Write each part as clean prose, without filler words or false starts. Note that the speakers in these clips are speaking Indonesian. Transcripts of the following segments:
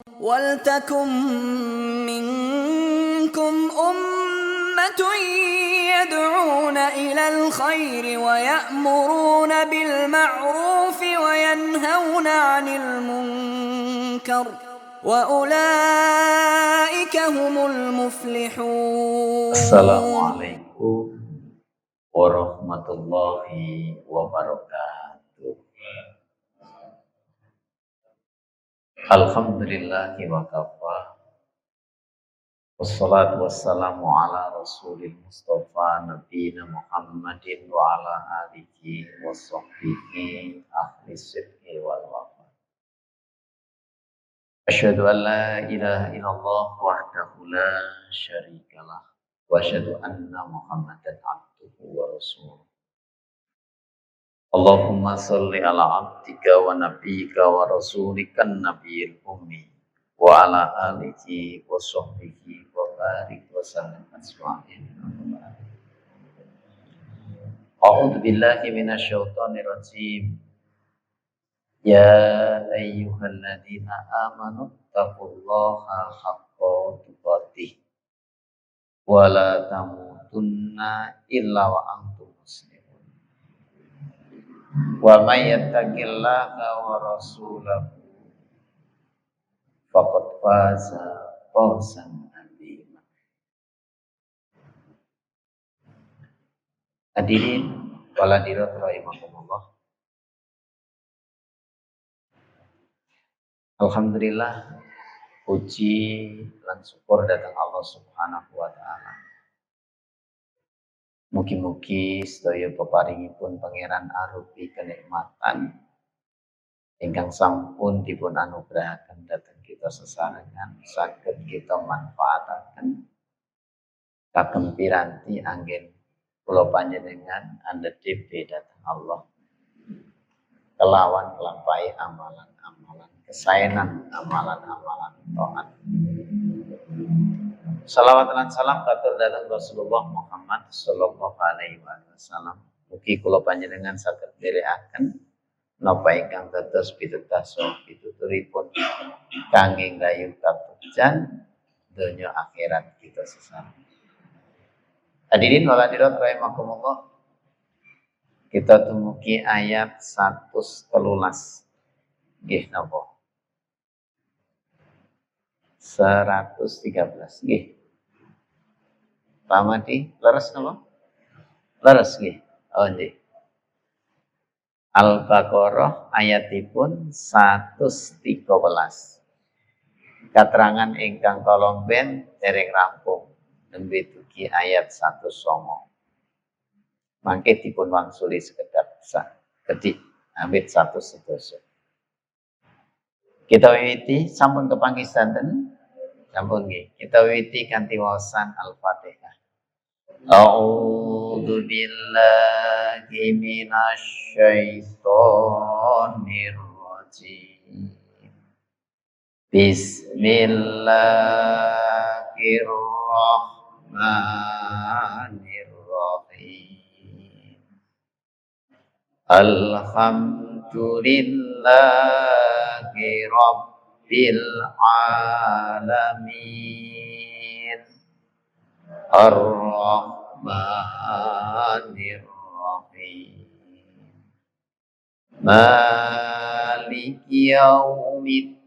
ولتكن منكم أمة يدعون إلى الخير ويأمرون بالمعروف وينهون عن المنكر وأولئك هم المفلحون. Assalamualaikum warahmatullahi wabarakatuh. Alhamdulillahi wa kafa. Wassalatu wassalamu ala rasulil mustafa nabiyina Muhammadin wa ala alihi wa sahbihi ahli sidqi wal wafa. Asyhadu an la ilaha illallah wahdahu la syarikalah wa asyhadu anna Muhammadan abduhu wa rasuluh. Allahumma salli ala abdika wa nabiyyika wa rasulika nabiyil ummi wa ala alihi wa sahbihi wa barik wa sallim asma'in. A'udzu billahi minasyaitonir rajim. Ya ayyuhalladzina amanu taqullaha haqqa tuqatih wa la tamutunna illa wa antum muslimun. Wa may yattaqillaha wa rasulahu faqad faza fawzan 'azima. Hadirin wal hadirat rahimakumullah. Alhamdulillah, puji lan syukur datang Allah Subhanahu wa taala. Mugi-mugi sedaya peparingipun Pangeran arupi kenikmatan ingkang sampun dipun anugrahaken dhateng kita sesarengan saged kita manfaataken kagem piranti anggen kula panjenengan andhedhe dhateng Allah kelawan nglampahi amalan-amalan kesaenan, amalan-amalan taat. Salawat lan salam katur dhateng Rasulullah Muhammad sallallahu alaihi wasallam. Mugi kula panjenengan saged nderekaken napa ingkang dados pitutas saha pituturipun kangge nggayuh kapekjan donya akhirat kita sesarengan. Hadirin wal hadirat rahimakumullah. Kita tumugi ayat 113. Nggih napa? 113 nggih. Pak Madi, leres napa? Leres nggih. Oh nggih. Al-Baqarah ayatipun 113. Katerangan ingkang kalomben dereng rampung nembe dugi ayat 109. Mangke dipun wangsuli sekedap kedik ambit 111. Kita wiwiti sampun kepanggih santen. Sampun nggih. Kita wiwiti kanthi waosan Al-Fatihah. A'udzu billahi minasy syaithanir rajim. Bismillahirrahmanirrahim. Alhamdulillahi rabbil alamin. Ar-Rahmanir Rahim. Maliki yaumiddin.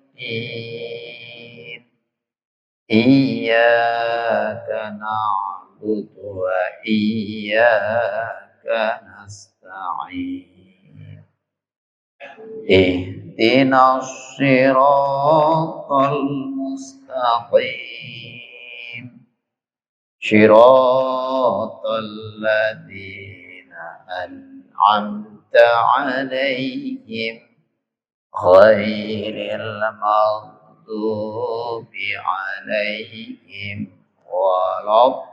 Iyyaka na'budu wa iyyaka nasta'in. Ihdinas siratal mustaqim. Shiratal ladzina an'amta 'alaihim ghairil maghdubi 'alaihim waladdallin.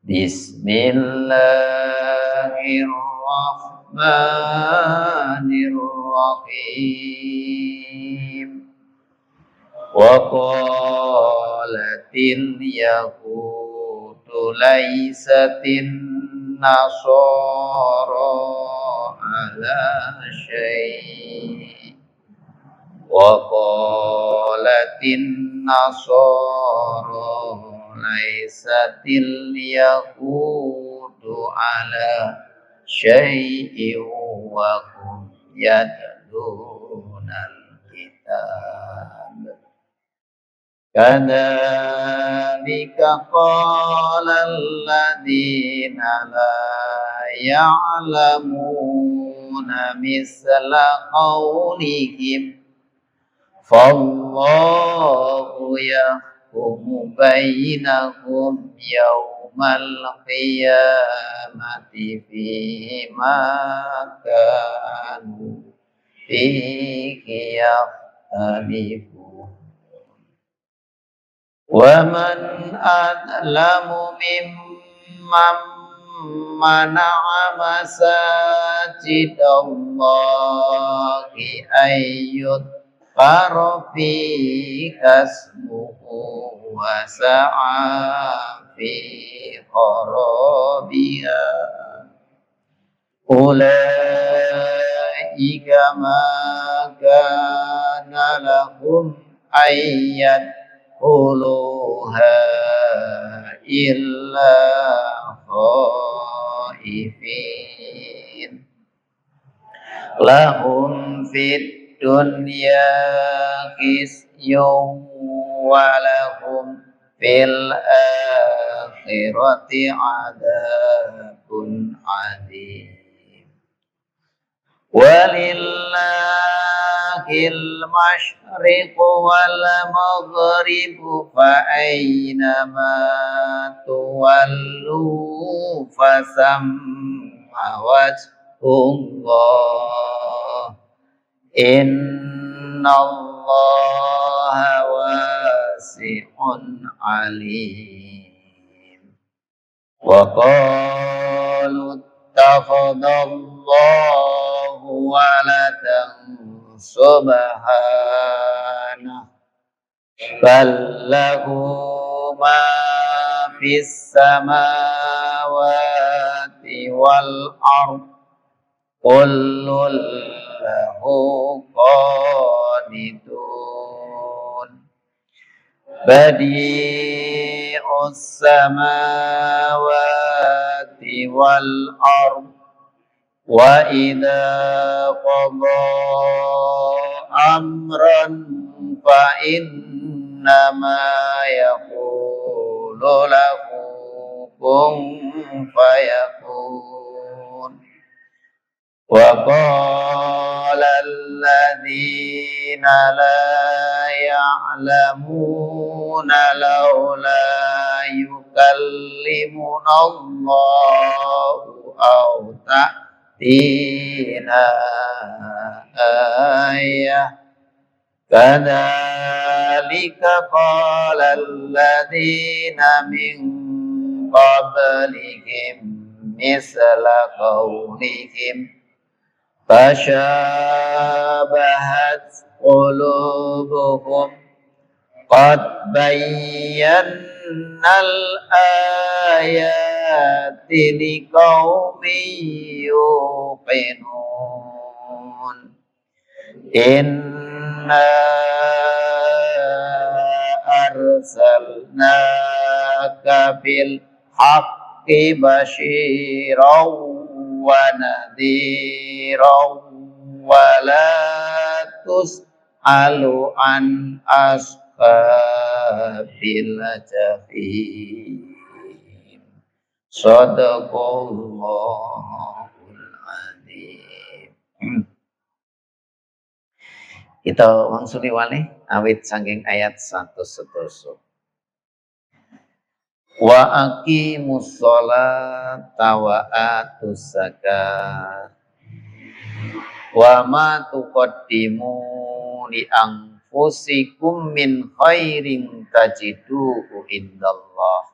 Bismillahirrahmanirrahim. Wa qalatil yahudu laisatin nasara ala syai' wa qalatin nasara laisatil yahudu ala syai'in wa hum yatlunal kitab kadzalika qala alladziina laa ya'lamuuna misla qawlihim fallahu yahkumu bainahum yawmal qiyamati fima kanu fihi yakhtalifun wa man adlamu mimman mana'a masajidallahi ayyudhkara fihi hasmuhu wa sa'a fi kharabiha ulaika ma kana lahum yadkhuluha illa khaifin lahum fid dunya khizyun wa lahum fil akhirati adzabun adzim walillahil masyriqu wal maghribu fa aynama tuwallu fasamma wajhullah innallaha wasi'un alim wa qalu ittakhadallahu waladan subhanahu bal lahu ma fis samawati wal ardh kullun lahu qanitun badi'us samawati wal ardh wa idza qada amran fa innama yaqulu lahu kun fayakun wa qala alladziina laa ya'lamuuna laula yukallimuna Allahu aw ta'tina ayah kadzalika qala alladziina min qablihim misla qawlihim fashabahat qulubuhum qad bayyannal ayati liqaumin yuqinun inna arsalnaka bil haqqi basyiran wa nadhiran wa la tus'alu an ashabil jahim sadaqallahul adzim. Kita wangsuli wali awit saking ayat 1 wa aqimus sholata wa atuz zakat wa ma tuqaddimu li anfusikum min khairin tajiduhu indallah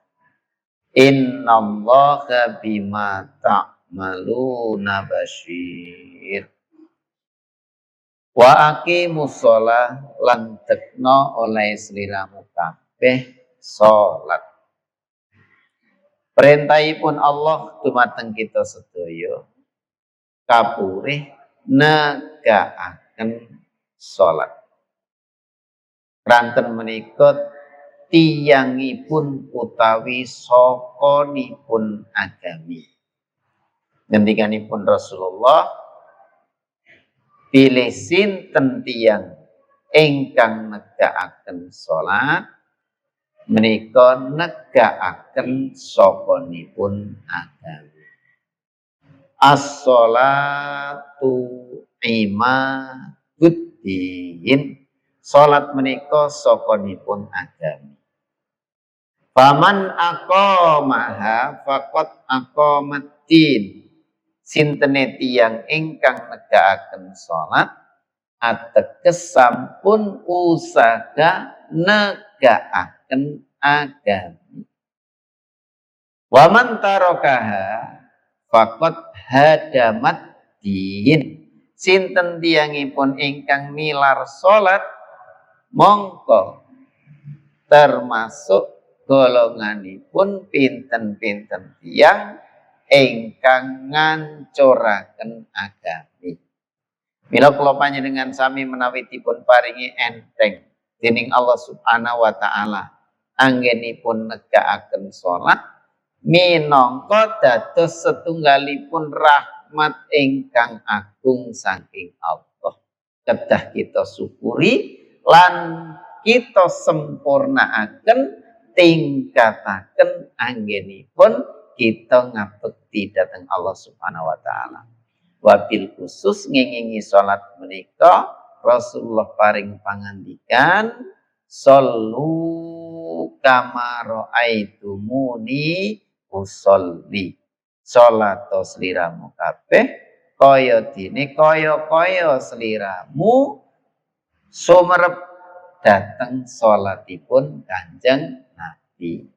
innallaha bima ta'maluna basyir. Wa aqimus shalah lan tekno oleh sliramu kabeh salat Perintahipun Allah dumateng kita sedaya kapurih negakaken salat. Ranten menika tiyangipun utawi sokonipun agami. Ngendikanipun Rasulullah, pilih sinten tiyang ingkang negakaken salat menika negakaken sokonipun agami. As-sholatu imaduddin. Salat menika sokonipun agami. Faman aqamaha faqad aqamaddin. Sintene tiyang ingkang negakaken salat ateges sampun usaha negakaken agami. Waman tarokaha faqad hadamat din. Sinten tiyangipun ingkang nilar salat mongko termasuk golonganipun pinten-pinten tiyang ingkang ngancuraken agami. Mila kula panjenengan sami menawi dipun paringi enteng dening Allah Subhanahu wa taala anggenipun negakaken salat minangka dados setunggalipun rahmat ingkang agung saking Allah. Kedah kita syukuri lan kita sempurnaaken tingkataken anggenipun kita ngabekti dhateng Allah Subhanahu wa taala. Wabil khusus ngingingi salat menika Rasulullah paring pangandikan sallu kama raaitumuni usolli. Salat sliramu kabeh kaya dene kaya sliramu sumerep dateng salatipun Kanjeng Nabi.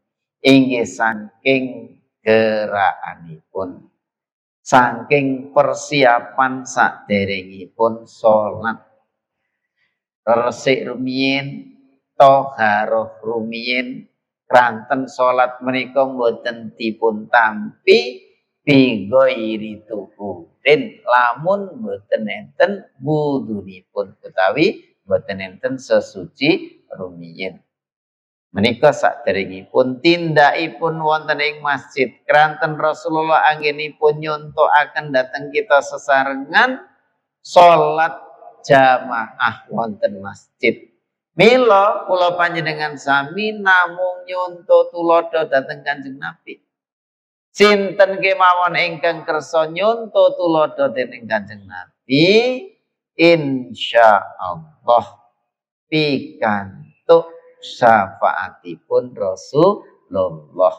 Inggih saking gerakanipun, saking persiapan saderengipun salat. Resik rumiyin, toharoh rumiyin, ranten salat menika mboten dipun tampi bighairi tuhudin, lamun mboten enten wudunipun utawi mboten enten sesuci rumiyin. Menika saderengipun tindakipun wonten ing masjid, kranten Rasulullah anggenipun nyontoaken dhateng kita sesarengan salat jamaah wonten masjid. Mila kula panjenengan sami namung nyonto tulodo dhateng Kanjeng Nabi. Sinten kemawon ingkang kersa nyonto tulodo dening Kanjeng Nabi, insyaallah pikantuk syafaatipun Rasulullah.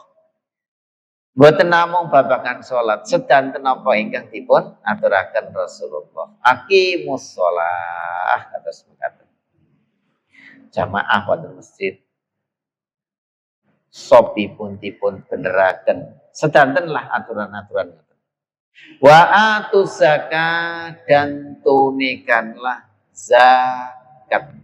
Mboten namung babagan salat, sedanten napa ingkang dipun aturaken Rasulullah. Aqimus shalah kados mekaten. Jamaah wonten masjid sopipun dipun beneraken. Sedantenlah aturan-aturan ngoten. Wa atuz zakat, dan tunikanlah zakat.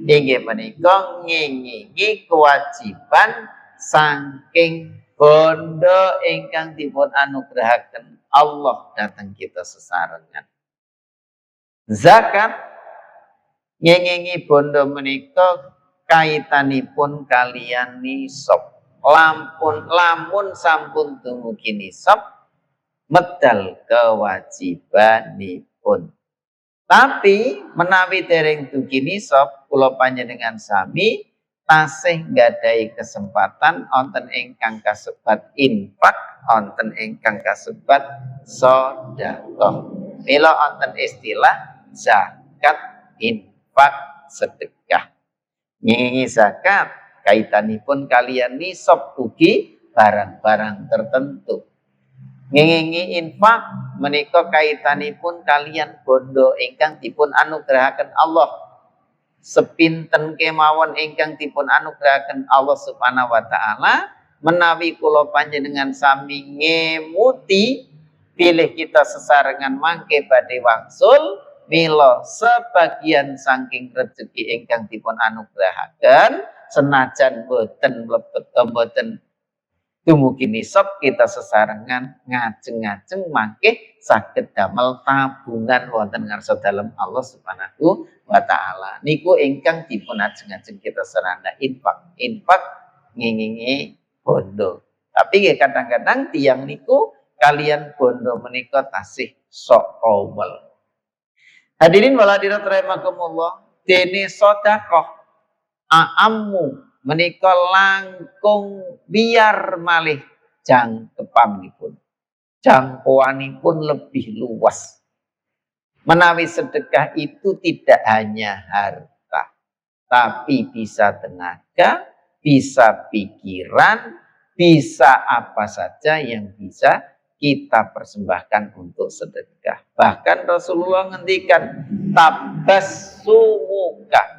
Inggih menika ngingingi kewajiban saking bondo ingkang dipun anugrahaken Allah dhateng kita sesarengan. Zakat ngingingi bondo menika kaitanipun kalian nisab. Lamun sampun dumugi nisab medal kewajibanipun. Tapi menawi dereng dugi nisab, kula panjenengan sami tasih nggadahi kesempatan wonten ingkang kasebat infak, wonten ingkang kasebat sedekah. Mila wonten istilah zakat, infak, sedekah. Ngingingi zakat kaitanipun kalian nisab ugi barang-barang tertentu. Ngingingi infak menika kaitanipun kalian bondo ingkang dipun anugrahaken Allah. Sepinten kemawon ingkang dipun anugrahaken Allah Subhanahu wa taala, menawi kula panjenengan sami ngemuti pilih kita sesarengan mangke badhe wangsul, mila sebagian saking rezeki ingkang dipun anugrahaken senajan boten mlebet boten Dumugi nisab kita sesarengan ngajeng-ngajeng mangke saged damel tabungan wonten ngarsa dalem Allah Subhanahu wa taala. Niku ingkang dipun ajeng-ajeng kita seranda infak ngingingi bondo. Tapi ya kadang-kadang tiang niku kalian bondo menika tasih sok awal. Hadirin wal hadirat rahimakumullah, dene sedekah a'ammu menika langkung biar malih jangkepanipun. Jangkauanipun lebih luas. Menawi sedekah itu tidak hanya harta, tapi bisa tenaga, bisa pikiran, bisa apa saja yang bisa kita persembahkan untuk sedekah. Bahkan Rasulullah ngendikan tabassumuka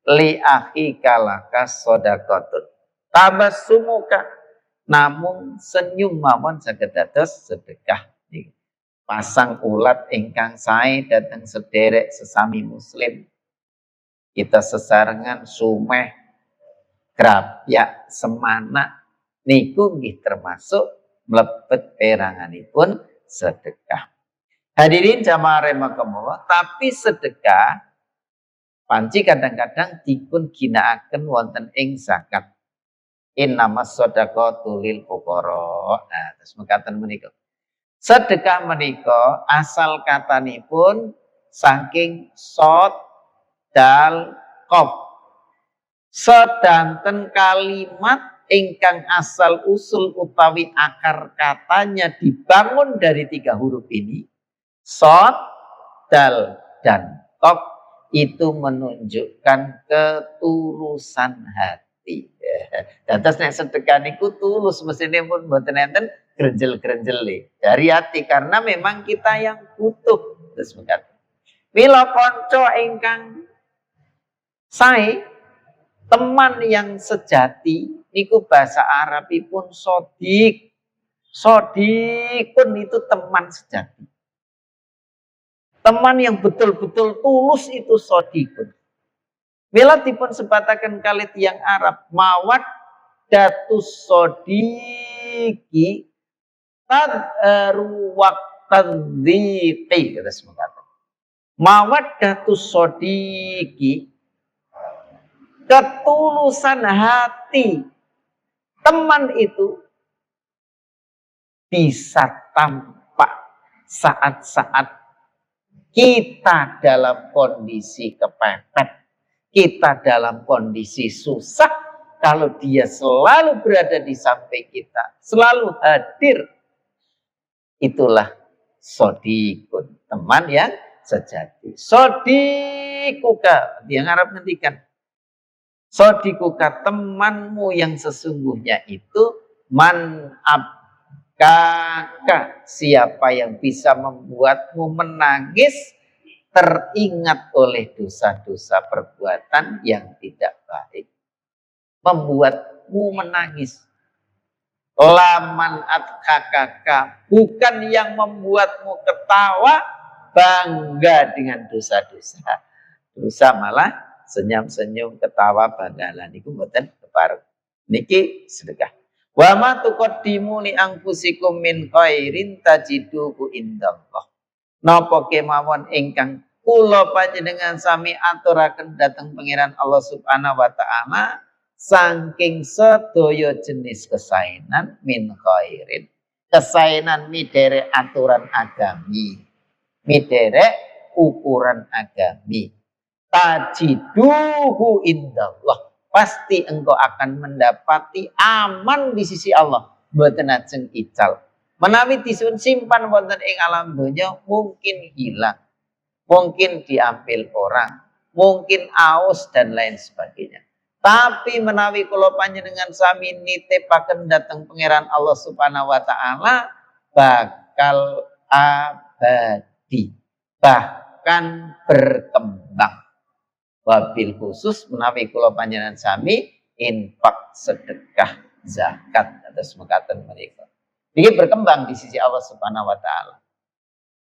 li akhika laka shadaqatun. Tabassumuka, namung senyum mawon saged dados sedekah. Pasang ulat ingkang sae dhateng sederek sesami muslim. Kita sesarengan sumeh grabyak semana niku nggih termasuk mlebet peranganipun sedekah. Hadirin jamaah rahimakumullah, tapi sedekah panci kadang-kadang dipun ginakaken wonten ing zakat. Innamas shadaqatu lil fuqara. Nah, terus mekaten menika. Sedekah menika asal katanipun saking shad dal qaf. Sedanten kalimat ingkang asal usul utawi akar katanya dibangun dari 3 huruf ini. Shad, dal, dan qaf. Itu menunjukkan ketulusan hati. Dados nek sedekah niku tulus, mesine pun mboten enten grenjel-grenjel dari hati, karena memang kita yang butuh. Terus mengatakan, mila kanca ingkang sae, teman yang sejati niku bahasa Arabipun sodik. Sodikun itu teman sejati. Teman yang betul-betul tulus itu sodikun. Mila dipun sebataken kali tiyang Arab, mawaddatus sodiki tadharu waqtadhiqi, kata semangkatan. Mawaddatus sodiki, ketulusan hati teman itu bisa tampak saat-saat kita dalam kondisi kepepet, kita dalam kondisi susah, kalau dia selalu berada di samping kita, selalu hadir, itulah sodikun, teman yang sejati. Sodikuka, yang Arab ngendikan, sodikuka, temanmu yang sesungguhnya itu man kakak, siapa yang bisa membuatmu menangis teringat oleh dosa-dosa perbuatan yang tidak baik, membuatmu menangis. Laman adkakaka, bukan yang membuatmu ketawa bangga dengan dosa-dosa. Dosa malah senyum-senyum ketawa bangga lan niku mboten kepareng. Niki sedekah. Wa ma tuqaddimu li anfusikum min khairin tajiduhu indallah. Napa kemawon ingkang kula panjenengan sami aturaken dhateng pangeran Allah Subhanahu wa taala saking sedaya jenis kesaenan min khairin. Kesaenan midere aturan agami, midere ukuran agami. Tajiduhu indallah. Pasti engkau akan mendapati aman di sisi Allah. Mboten ajeng ical. Menawi disun simpan wonten ing alam donya mungkin hilang. Mungkin diambil orang. Mungkin aus dan lain sebagainya. Tapi menawi kula panjenengan sami nitipaken dhateng pangeran Allah Subhanahu wa taala bakal abadi. Bahkan berkembang. Wabil khusus menawi kula panjenengan sami infak, sedekah, zakat atas mekaten menika. Ini berkembang di sisi Allah Subhanahu wa taala.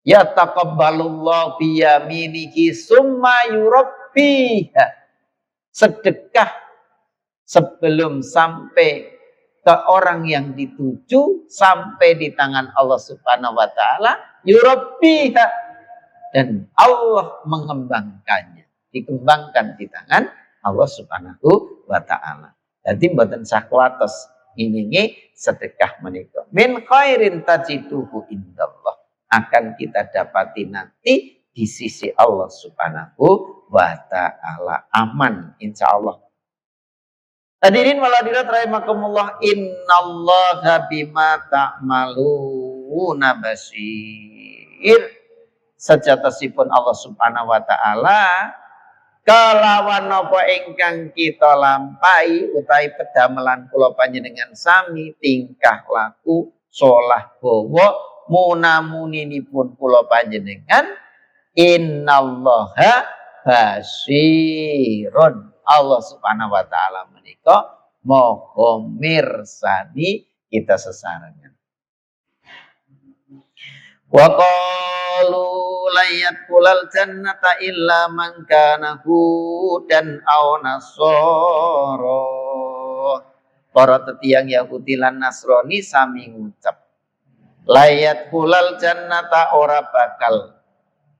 Ya taqabbalullahu biyaminihi summa yurabbiha. Sedekah sebelum sampai ke orang yang dituju sampai di tangan Allah Subhanahu wa taala, yurabbiha, dan Allah mengembangkannya, dikembangkan di tangan Allah Subhanahu wa taala. Jadi mboten sakwatos nginingi sedekah menika. Min khairin tajiduhu indallah, akan kita dapati nanti di sisi Allah Subhanahu wa taala, aman insyaallah. Hadirin wal hadirat rahimakumullah, innallaha bima ta'maluna basir. Sejatosipun Allah Subhanahu wa taala kalawan napa ingkang kita lampahi utawi pedamelan kula panjenengan sami tingkah laku solah bawa munamuninipun kula panjenengan, innallaha basirun. Allah Subhanahu wa taala menika maha mirsani kita sesarengan. Wa qalu layadkhulal jannata illa man kana hudan aw nasara. Para tetiang Yahudi lan Nasrani sami ngucap, layadkhulal jannata ora bakal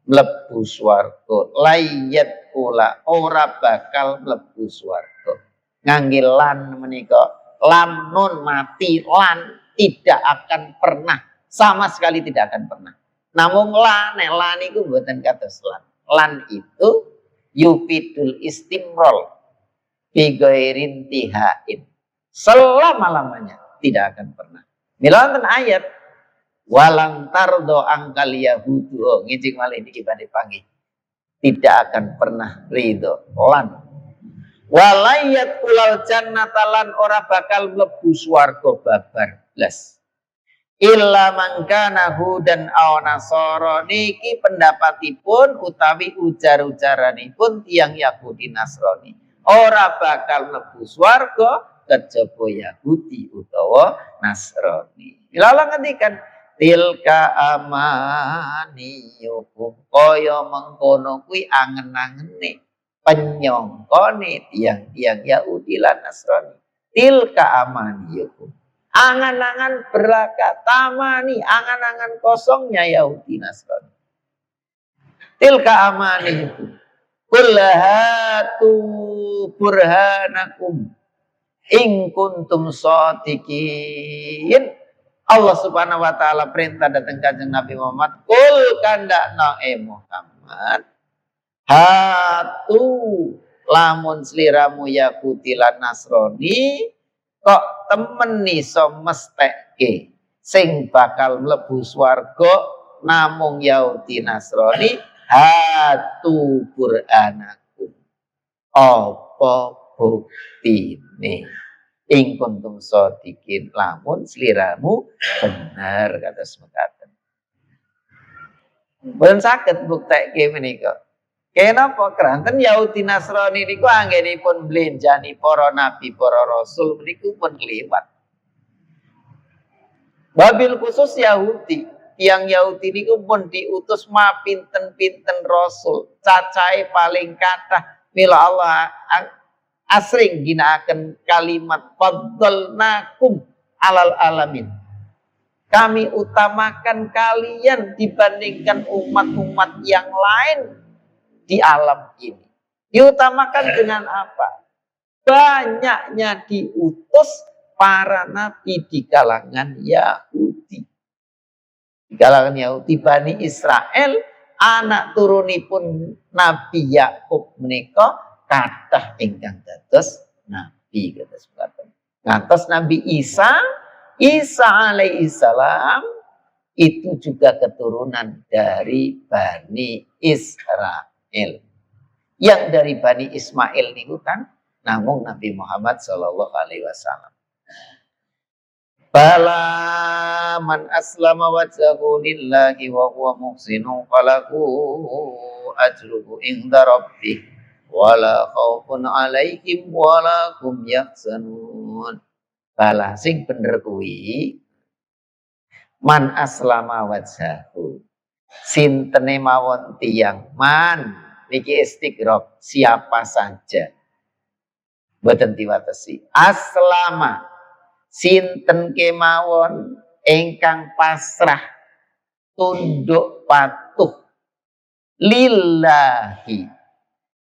mlebu swarga, layadkhula ora bakal mlebu swarga. Ngangge lan menika, lam nun mati, lan tidak akan pernah, sama sekali tidak akan pernah. Namun lan itu buatan kados lan. Lan itu yufidul istimrol bi ghairin tihain. Selama-lamanya tidak akan pernah. Mila wonten ayat walang tardo angkal yahudu, oh ngijing malih niki badhe panggih. Tidak akan pernah ridho lan. Walayat kulal jannata lan ora bakal mlebu swarga babar blas. Illa mangkana hudan aw nasara, niki pendapatipun utawi ujar-ujaranipun tiyang Yahudi Nasrani. Ora bakal mlebu swarga kejaba Yahudi utawa Nasrani. Lala ngendikan tilka amaniyukum, kaya mengkono kuwi angen-angene penyongkone tiang-tiang Yahudi lan Nasrani. Tilka amaniyukum, angan-angan belaka, tamani, angan-angan kosongnya Yahudi Nasrani. Tilka amaniyukum, qul hatu burhanakum in kuntum shadiqin. Allah Subhanahu wa taala perintah datang kanjeng Nabi Muhammad, kul kandakna Muhammad, hatu lamun sliramu Yahudi lan Nasrani kok temen iso mestekke sing bakal mlebu swarga namung Yahudi Nasrani, hatu burhanakum, apa buktine ing kuntum shadiqin, lamun sliramu bener kata semekaten. Mboten saged buktekke menika. Kenapa? Keranten Yahudi Nasrani niku anggenipun blenjani para nabi, para rasul niku pun kliwat. Wabil khusus Yahudi, tiang Yahudi niku pun diutus mapinten-pinten rasul, cacahe paling kathah mila Allah asring ginakaken kalimat faddalnakum alal alamin. Kami utamakan kalian dibandingkan umat-umat yang lain di alam ini. Diutamakan dengan apa? Banyaknya diutus para nabi di kalangan Yahudi. Di kalangan Yahudi Bani Israel, anak turunipun Nabi Yakub menika kathah ingkang dados nabi kados mekaten. Ngantos Nabi Isa alaihissalam itu juga keturunan dari Bani Israel. Yang dari Bani Ismail niku kan namung Nabi Muhammad sallallahu alaihi wasallam. Bala man aslama wajhahu lillahi wa huwa muhsinun falahu ajruhu inda rabbih wala khaufun alaihim wala hum yahzanun. Bala sing bener kuwi man aslama wajhahu, sintene mawon tiyang man niki istiqroq, siapa saja mboten diwatesi. Aslama, sinten kemawon ingkang pasrah tunduk patuh lillahi.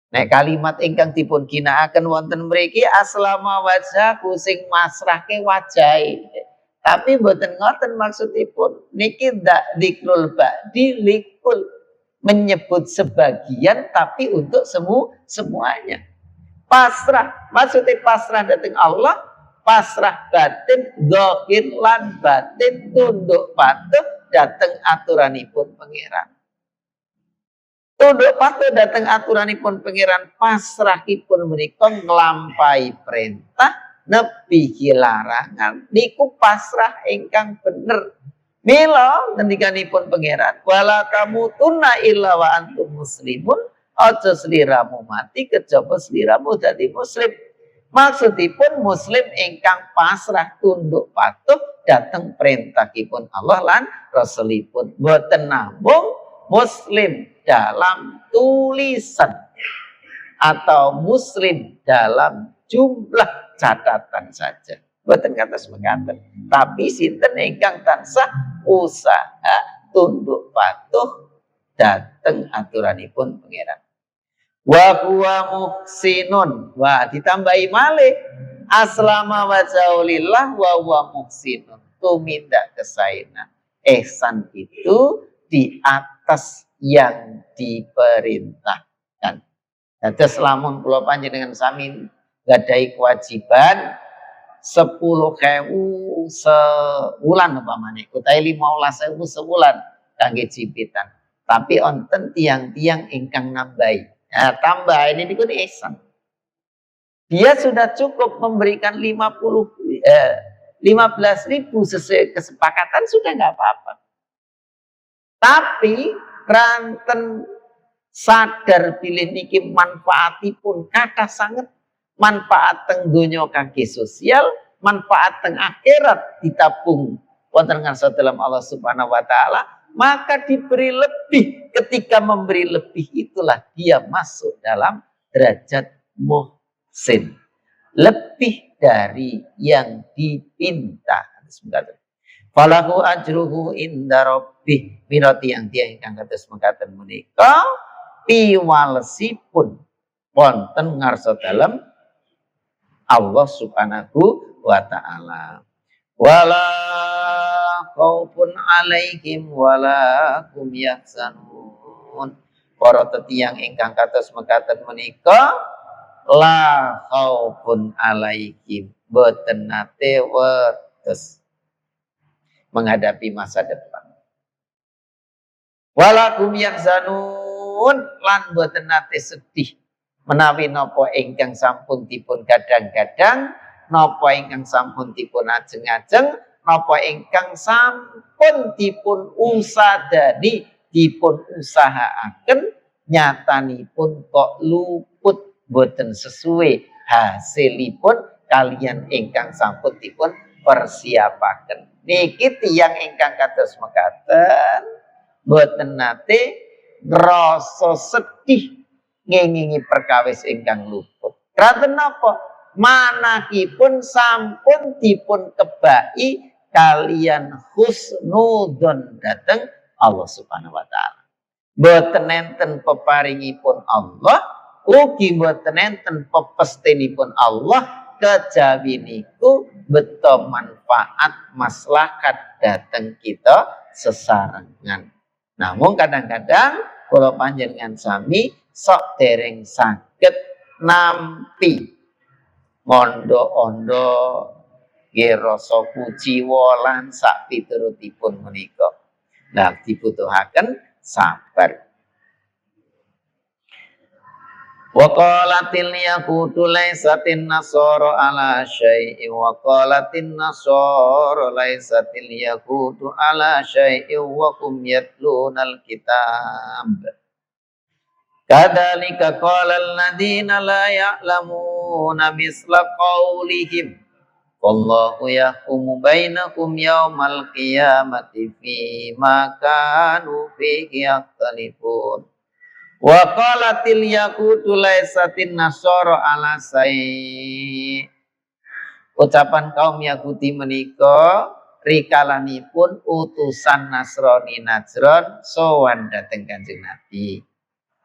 Nek kalimat ingkang dipun ginakaken wonten mriki aslama wajhaku sing masrahke wajahe. Tapi mboten ngoten maksudipun. Niki ndak dikrul ba'di likul, menyebut sebagian tapi untuk semuanya. Pasrah, maksudnya pasrah datang Allah, pasrah batin, zahir lan batin tunduk patuh datang aturanipun pangeran. Tunduk patuh datang aturanipun pangeran, pasrahipun menika nglampahi perintah nebihi larangan. Niku pasrah ingkang bener. Mila ngendikanipun pangeran, wala tamutunna illa wa antum muslimun. Aja sliramu mati kejaba sliramu dadi muslim. Maksudipun muslim ingkang pasrah tunduk patuh dateng perintahipun Allah lan rasulipun. Boten namung muslim dalam tulisan atau muslim dalam jumlah catatan saja. Boten kados mekaten. Tapi sinten ingkang tansah usaha tunduk patuh dateng aturanipun pangeran. Wa huwa muhsinun. Wah, ditambahi malih aslama wajhaulillah wa huwa muhsinun. Tumindak kesaenan. Ihsan itu di atas yang diperintahkan. Dados lamun kula panjenengan sami gadahi kewajiban 10.000 sebulan umpamane, utawi 15.000 sebulan kangge cipitan. Tapi onten tiang-tiang ingkang nambahi. Nah, tambah ini niku ihsan. Dia sudah cukup memberikan 15.000 sesuai kesepakatan sudah nggak apa-apa. Tapi ranten sadar bilih niki manfaatipun kathah sanget, manfaat teng donya kangge sosial, manfaat teng akhirat ditabung wonten ngarsa dalam Allah Subhanahu wa taala, maka diberi lebih. Ketika memberi lebih itulah dia masuk dalam derajat muhsin, lebih dari yang dipinta. Falahu ajruhu inda rabbih, mirati yang dia ingkang kados mekaten menika piwalesipun wonten ngarsa dalam Allah Subhanahu wa taala. Wala khaufun alaihim wala hum yahzanun. Para tiyang ingkang kados mekaten menika la khaufun alaihim, boten nate wetes menghadapi masa depan. Wala hum yahzanun, lan boten nate sedih menawi napa ingkang sampun dipun gadang-gadang, napa ingkang sampun dipun ajeng-ajeng, napa ingkang sampun dipun usadani, dipun usahaaken, nyatanipun kok luput boten sesuai hasilipun kalian ingkang sampun dipun persiapaken. Niki tiyang ingkang kados mekaten boten nate ngrasa sedih ngengingi perkawis ingkang luput. Kraten napa? Manahipun sampun dipun kebai kalian husnudzon dhateng Allah Subhanahu wa taala. Boten enten peparingipun Allah, ugi boten enten pepestinipun Allah, kejawi niku beto manfaat maslahat dhateng kita sesarengan. Namun kadang-kadang kula panjenengan sami sok dereng saged nampi mondo-ondo nggih rasa kuciwa lan sak piturutipun menika. Nah, dibutuhaken sabar. Wa qalatil yahudu laisatin nasara ala syai'in wa qalatin nasara laisatil yahudu ala syai'in wa hum yatlunal kitab. Kadzalika qala alladziina laa ya'lamuuna misla qaulihim. Wallahu yahkumu bainakum yaumal qiyamati fima kanu fihi yakhtalifun. Wa qalatil yahudu laisatin nasara ala syai'. Ucapan kaum Yahudi menika rikalanipun utusan Nasrani Najran sowan dhateng Kanjeng Nabi.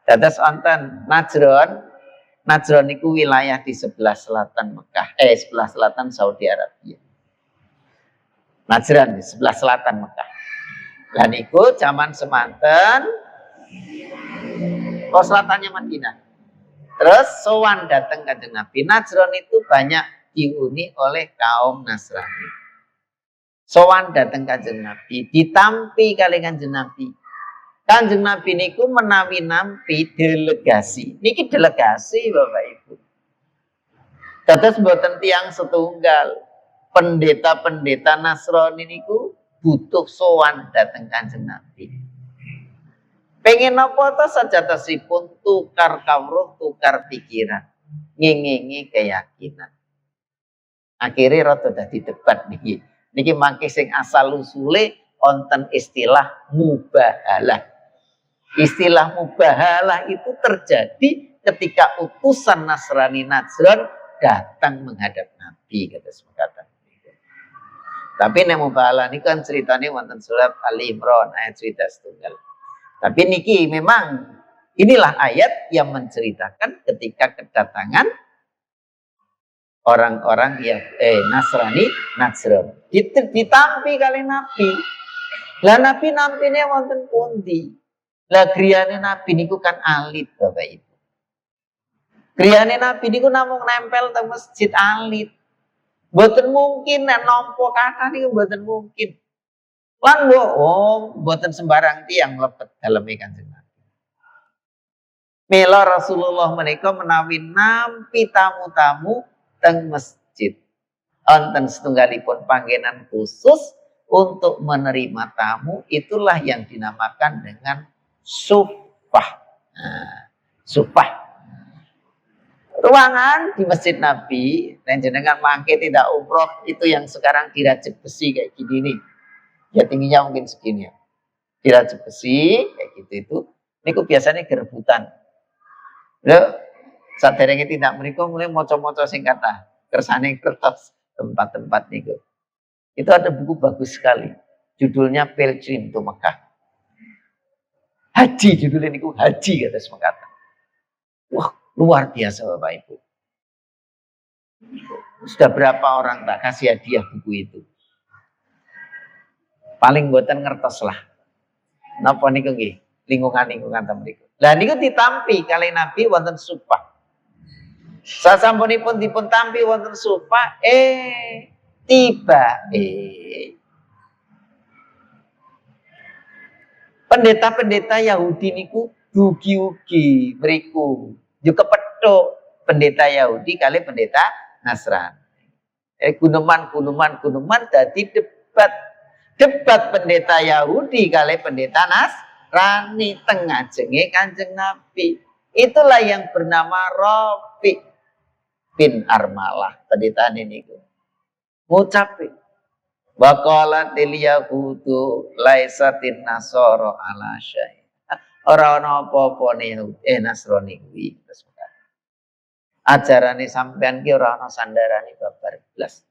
Dados wonten Najran niku wilayah di sebelah selatan Mekah, sebelah selatan Saudi Arabia. Najran di sebelah selatan Mekah. Lah niku zaman semanten selatannya Madinah. Terus sowan datang Kanjeng Nabi. Najran itu banyak dihuni oleh kaum Nasrani. Sowan datang Kanjeng Nabi, ditampi kali Kanjeng Nabi. Kanjeng Nabi niku menawi nampi delegasi. Niki delegasi Bapak Ibu. Dados mboten tiyang setunggal. Pendeta-pendeta Nasrani niku butuh sowan datang Kanjeng Nabi. Pengen apa to sajatosipun tukar kawruh, tukar pikiran, ngengengi keyakinan. Akhirnya rada dadi debat niki. Niki mangke sing asal usule wonten istilah mubahalah. Istilah mubahalah itu terjadi ketika utusan Nasrani Najran datang menghadap Nabi, kata sepakatan. Tapi nek mubahalah ini kan ceritanya wonten surat Ali Imran ayat cerita setunggal. Tapi niki memang inilah ayat yang menceritakan ketika kedatangan orang-orang yang Nasrani Najran. Ditampi kali Nabi. Lah Nabi nampine wonten pundi? Lah griyane Nabi niku kan alit Bapak Ibu. Griyane Nabi niku namung nempel teng masjid alit. Mboten mungkin nek nampa kathah niku mboten mungkin. Lan mboten sembarang tiyang mlebet daleme Kanjeng Nabi. Mila Rasulullah menika menawi nampi tamu-tamu teng masjid. Wonten setunggalipun panggenan khusus untuk menerima tamu, itulah yang dinamakan dengan sufah. Nah, sufah. Ruangan di Masjid Nabi, dan jenengan mangke tidak umroh, itu yang sekarang dirajut besi kayak gini nih. Ya tingginya mungkin segini ya. Dirajut besi kayak gitu itu. Niku biasanya gerebutan. Lho, saderenge tidak mriku mulai maca-maca sing kathah. Kersane kertas tempat-tempat niku. Itu ada buku bagus sekali. Judulnya Pilgrim to Mekah. Haji judulnya niku Haji kata semangkatan. Wah, luar biasa Bapak Ibu. Sudah berapa orang tak kasih hadiah buku itu? Paling mboten ngertos lah. Napa niku nggih? Lingkungan-lingkungan ten mriku. Lah niku ditampi kali Nabi wonten supah. Sasampunipun dipun tampi wonten supah, tiba pendeta-pendeta Yahudi niku dugi-ugi mriku. Yo kepethuk pendeta Yahudi kali pendeta Nasrani. Guneman dadi debat pendeta Yahudi kali pendeta Nasrani teng ngajenge Kanjeng Nabi. Itulah yang bernama Rafi bin Armalah pendeta niku. Ngucapi waqalatil yahudu laisatin nasara ala syai. Ora ana apa-apane Nasrani kuwi. Ajarane sampean ki ora ana sandarane babar blas.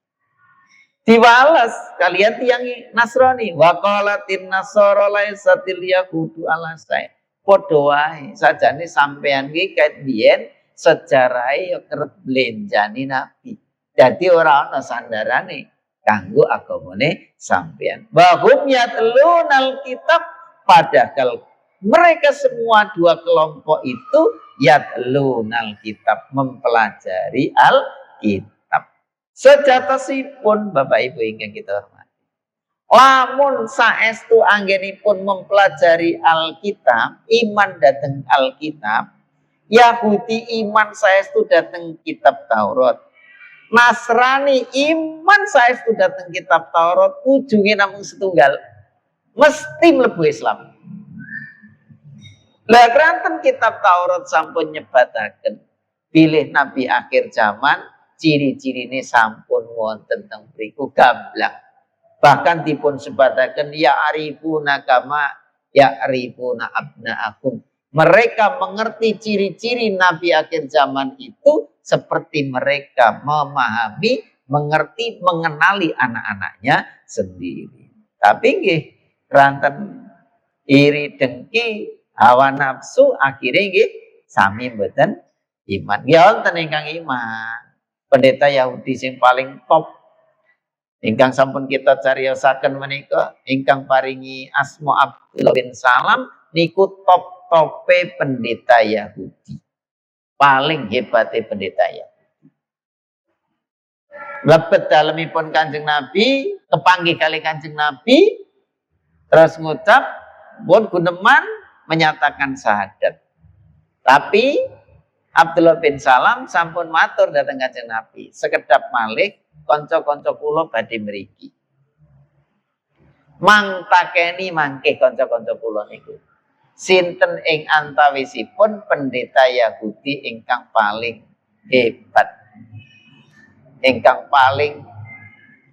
Diwales kalian tiang Nasrani waqalatin nasara laisatil yahudu ala syai. Padha wae sajane sampean ki ket biyen sejarahe ya kerep blenjani Nabi. Dadi ora ana sandarane kanggo agamane sampean. Bahum yatlunal kitab, padahal mereka semua dua kelompok itu yatlunal kitab, mempelajari Alkitab. Sejatosipun Bapak Ibu ingkang kita hormati, lamun saestu anggenipun mempelajari Alkitab, iman dhateng Alkitab, Yahudi iman saestu dhateng kitab Taurat, Nasrani iman saestu dhateng kitab Taurat, ujunge namung setunggal, mesti mlebu Islam. Lah kranten kitab Taurat sampun nyebataken bilih nabi akhir zaman, ciri-cirine sampun wonten teng mriku gamblang. Bahkan dipun sebataken ya arifuna kama ya arifuna abnaakum. Mereka mengerti ciri-ciri nabi akhir zaman itu seperti mereka memahami mengerti, mengenali anak-anaknya sendiri. Tapi nggih ranten iri dengki hawa nafsu akhirnya nggih sami mboten iman. Nggih wonten ingkang iman. Pendeta Yahudi sing paling top ingkang sampun kita cariyosaken menika ingkang paringi asma Abdullah bin Salam niku top-tope pendeta Yahudi. Paling hebatnya pendeta Yahudi. Lebet dalemipun Kanjeng Nabi, kepanggih kali Kanjeng Nabi, terus ngucap, pun guneman menyatakan syahadat. Tapi Abdullah bin Salam sampun matur dateng Kanjeng Nabi, sekedap malih kanca-kanca kula badhe mriki. Mangtakeni mangke kanca-kanca kula niku. Sinten ing antawisipun pendeta Yahudi ingkang paling hebat, ingkang paling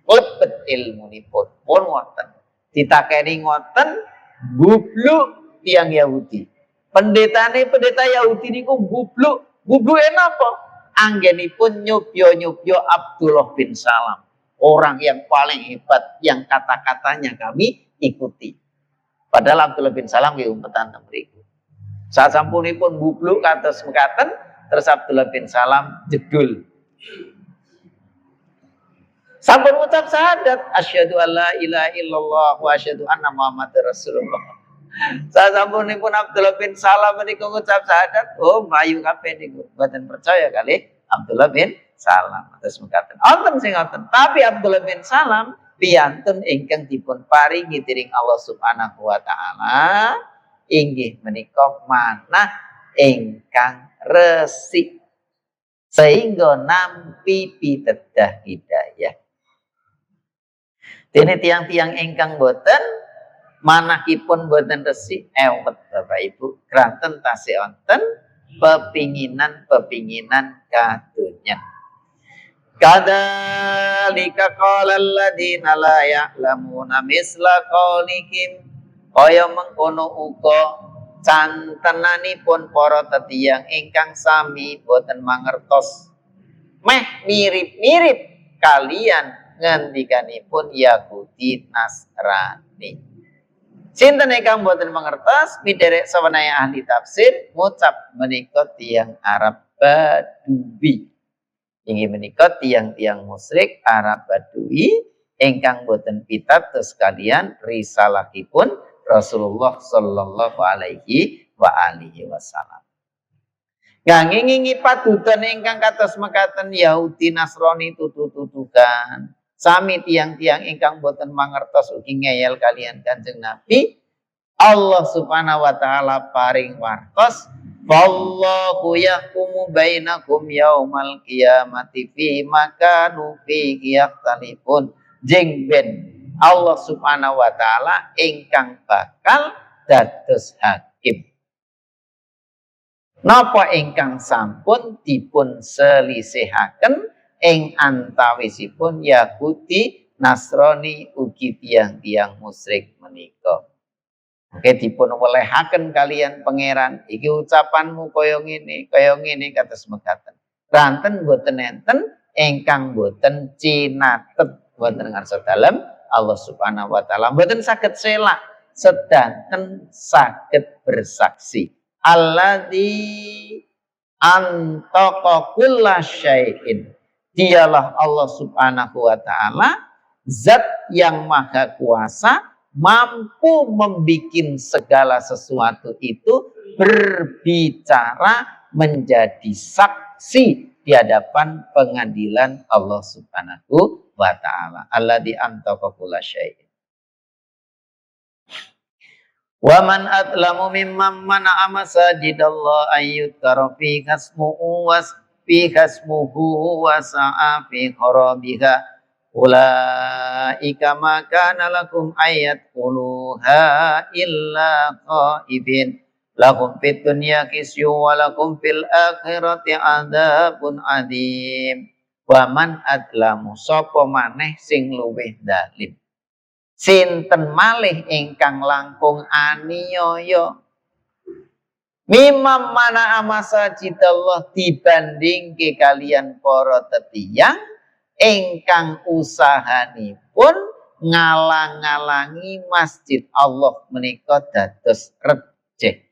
lebet ilmunipun pun wonten. Ditakeni ngoten gubluk tiyang Yahudi. Pendeta Yahudi niku gubluk. Gubluke napa? Anggenipun nyubyo Abdullah bin Salam. Orang yang paling hebat yang kata-katanya kami ikuti. Padahal Abdullah bin Salam nggih umpetan teng mriku. Saat sampunipun gubluk kados mekaten terus Abdullah bin Salam jedul. Sampun ngucap syahadat asyhadu alla ilaha illallah wa asyhadu anna muhammadar rasulullah. Saat sampunipun Abdullah bin Salam menika ngucap syahadat, oh mlayu kabeh niku. Mboten percaya kali Abdullah bin Salam. Terus mekaten. Wonten sing ngoten, tapi Abdullah bin Salam piyantun ingkang dipun paringi dening Allah Subhanahu wa taala inggih menika manah ingkang resik sehingga nampi pitedah hidayah. Dene tiang-tiang ingkang boten manahipun boten resik ewet Bapak Ibu kranten tasih wonten pepinginan kadonya. Kadzalika qala alladziina la ya'lamuuna misla qaulihim kaya mengkono uga cantenanipun para tetiang ingkang sami boten mangertos meh mirip-mirip kalian ngendikanipun Yahudi Nasrani. Sinten ingkang boten mangertos miderek sawenaya ahli tafsir ngucap menika tiyang Arab Badui. Inggih menika tiang-tiang musyrik Arab Badui ingkang boten pitados kalian risalahipun Rasulullah sallallahu alaihi wa alihi wasallam. Ngingi padudan ingkang kados mekaten Yahudi Nasrani tutu-tutukan. Sami tiang-tiang ingkang boten mangertos ugi ngeyel kalian Kanjeng Nabi. Allah Subhanahu wa taala paring wartos wallahu yahkumu bainakum yaumal qiyamati fi makanu fi yakhtalifun jeng ben Allah Subhanahu wa taala ingkang bakal dados hakim. Napa ingkang sampun dipun selisihaken ing antawisipun Yahudi Nasrani ugi tiang-tiang musyrik menika. Oke dipun welehaken kalian pangeran iki ucapanmu kaya ngene kados mekaten. Ranten boten enten ingkang boten cinatet wonten ngarsa dalem Allah Subhanahu wa taala boten saged selak sedanten saged bersaksi. Alladzi antaqa kullasyai'in. Dialah Allah Subhanahu wa taala zat yang maha kuasa mampu membikin segala sesuatu itu berbicara menjadi saksi di hadapan pengadilan Allah Subhanahu wa taala. Alladzi antaqa kullasyai'in. Wa man atlamu mimman mana'a masajidallah ayyudkara fi hasmuhu wa sa'a fi kharabiha. Ulaika ma kana lakum ayadkhuluha illa khaifin lakum fid dunya khizyun wa lakum fil akhirati adzabun adzim. Wa man adlamu sapa maneh sing luwih zalim. Sinten malih ingkang langkung aniaya mimam mana masajidallah dibandingke kalian para tetiyang ingkang usahanipun ngalang-alangi masjid Allah menika dados rejeh.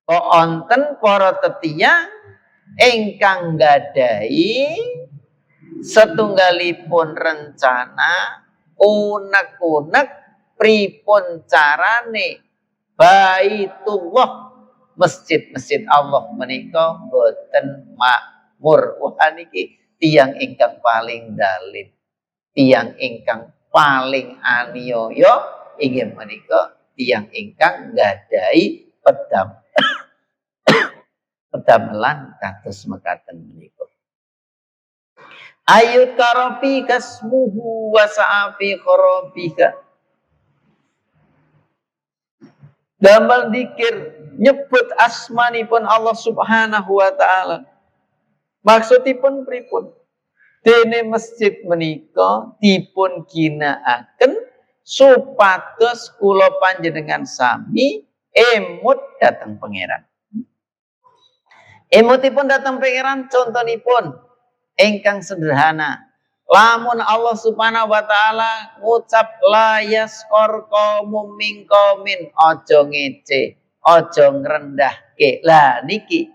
Kok onten para tetiang ingkang gadahi setunggalipun rencana unek-unek pripun carane Baitullah masjid-masjid Allah menika boten makmur. Wah niki tiyang ingkang paling dalim, tiyang ingkang paling aniaya inggih menika tiyang ingkang gadahi pedamelan kados mekaten menika. Ayut karofi kasmuhu wa sa'afi kharabika. Damel dikir nyebut asmanipun Allah Subhanahu wa taala. Maksudipun pripun? Dene masjid menika dipun ginakaken supados kula panjenengan sami emut dhateng pangeran. Emutipun dhateng pangeran contonipun ingkang sederhana. Lamun Allah Subhanahu wa taala ngucap la yaskor qaumum min qaumin, aja ngece, aja ngrendahke. Lah niki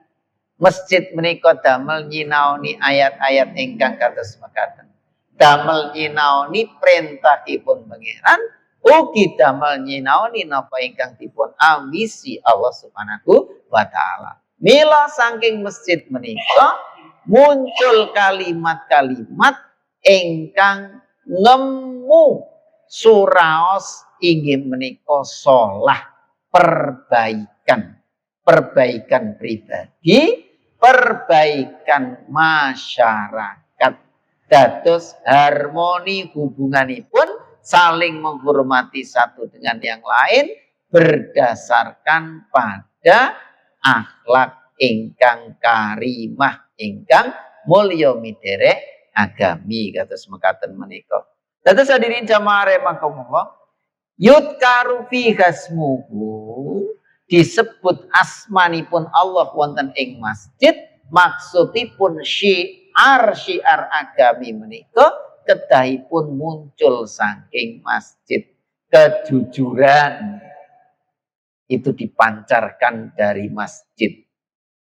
masjid menika damel nyinaoni ayat-ayat ingkang kados mekaten. Damel nyinaoni perintahipun pangeran, ugi damel nyinaoni napa ingkang dipun awisi Allah Subhanahu wa taala. Mila saking masjid menika muncul kalimat-kalimat ingkang ngemu suraos inggih menika solah perbaikan pribadi, perbaikan masyarakat, dados harmoni hubunganipun saling menghormati satu dengan yang lain berdasarkan pada akhlak ingkang karimah, ingkang mulya miderek agami kados mekaten menika. Dados hadirin jamaah rahimakumullah, yudkaru fi hasmuhu, disebut asmanipun Allah wonten ing masjid, maksudipun syiar agami menika kedahipun muncul saking masjid. Kejujuran itu dipancarkan dari masjid.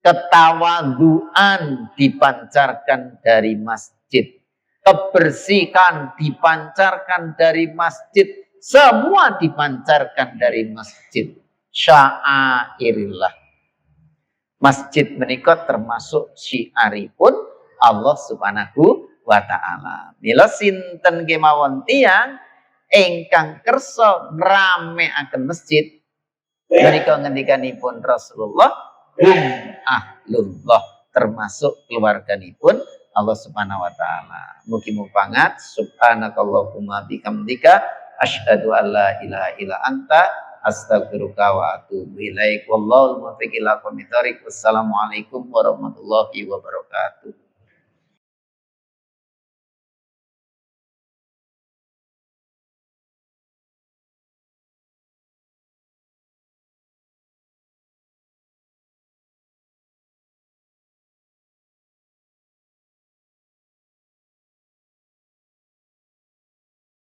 Ketawaduan dipancarkan dari masjid. Kebersihan dipancarkan dari masjid. Semua dipancarkan dari masjid. Sya'airillah. Masjid menika termasuk syiaripun Allah Subhanahu wa taala. Mila sinten kemawon tiyang ingkang kersa ngramekaken masjid menika ngendikanipun Rasulullah, hum ahlullah, termasuk keluarganipun Allah Subhanahu wa taala. Mugi mupangat subhanakallahumma bihamdika asyhadu an la ilaha illa anta astaghfiruka wa atubu ilaik. Wallahul muwaffiq ila aqwamit thoriq. Wassalamualaikum warahmatullahi wabarakatuh.